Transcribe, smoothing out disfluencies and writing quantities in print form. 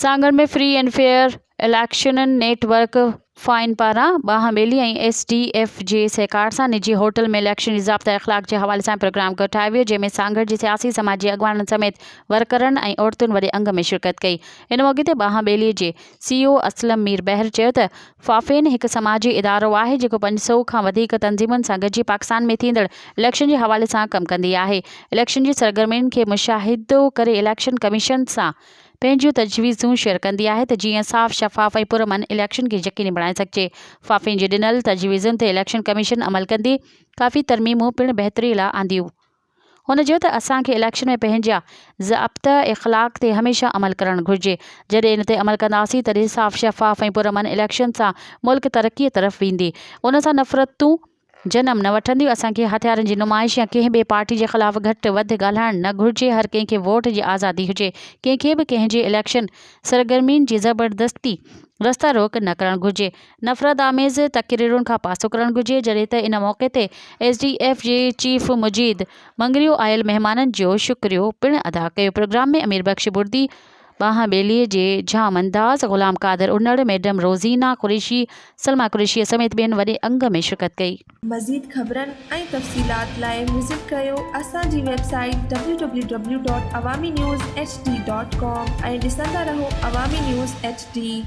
सांगड़ में free and fair election network fine पारां ॿाहं-ॿेली ऐं SDF जे सहकार सां निजी होटल में इलेक्शन ज़ाब्ता इख़लाक़ जे हवाले सां प्रोग्राम कठायो वियो, जंहिंमें सांगड़ जे सियासी समाजी अॻवाननि समेत वर्करनि ऐं औरतुनि वॾे अंग में शिरकत कई। इन मौक़े ते ॿाहं-ॿेलीअ जे CEO असलम मीर बहर चयो त फ़ाफ़ेन हिकु समाजी इदारो आहे जेको 500 खां वधीक तंज़ीमुनि सां गॾिजी पाकिस्तान में थींदड़ इलेक्शन जे हवाले सां कमु कंदी आहे। इलेक्शन जी सरगर्मियुनि खे मुशाहिदो करे इलेक्शन कमीशन सां पंहिंजियूं तजवीज़ूं शेयर कंदी आहे त जीअं साफ़ शफ़ाफ़ ऐं पुरअमन इलेक्शन खे यकीनी बणाए सघिजे। फ़ाफ़ेन जे ॾिनल तजवीज़ुनि ते इलेक्शन कमीशन अमल कंदी काफ़ी तरमीमूं पिणु बहितरी लाइ आंदियूं। हुन चयो त असांखे इलेक्शन में पंहिंजा ज़ाब्ता इख़लाक़ ते हमेशह अमल करणु घुरिजे। जॾहिं इन ते अमल कंदासीं तॾहिं साफ़ शफ़ाफ़ ऐं पुरअमन इलेक्शन सां मुल्क तरक़ीअ तरफ़ वेंदी। उन सां नफ़रतूं जनम न वठंदियूं। असांखे हथियारनि जी नुमाइश या कंहिं ॿिए पार्टी जे ख़िलाफ़ घटि वधि ॻाल्हाइणु न घुरिजे। हर कंहिंखे वोट जी आज़ादी हुजे। कंहिंखे बि कंहिंजे इलेक्शन सरगर्मियुनि जी ज़बरदस्ती रस्ता रोक न करणु घुरिजे। नफ़रत आमेज़ तक़रीरुनि खां पासो करणु घुरिजे। जॾहिं त इन मौक़े ते SDF जे चीफ मुजीद मंगरियो आयल महिमाननि जो शुक्रियो पिणु अदा कयो। प्रोग्राम में अमीर बख्श बुर्दी, ॿाहं-ॿेलीअ जे जाम अंदाज़, ग़ुलाम कादिर उन्नड़, मैडम रोज़ीना कुरैशी, सलमा कुरैशी समेत ॿियनि वॾे अंग में शिरकत कई। मज़ीद ख़बरनि ऐं तफ़सीलात लाइ विज़िट कयो असांजी वेबसाइट www.awamiNewsHD.com ऐं ॾिसंदा रहो अवामी न्यूज़ HD।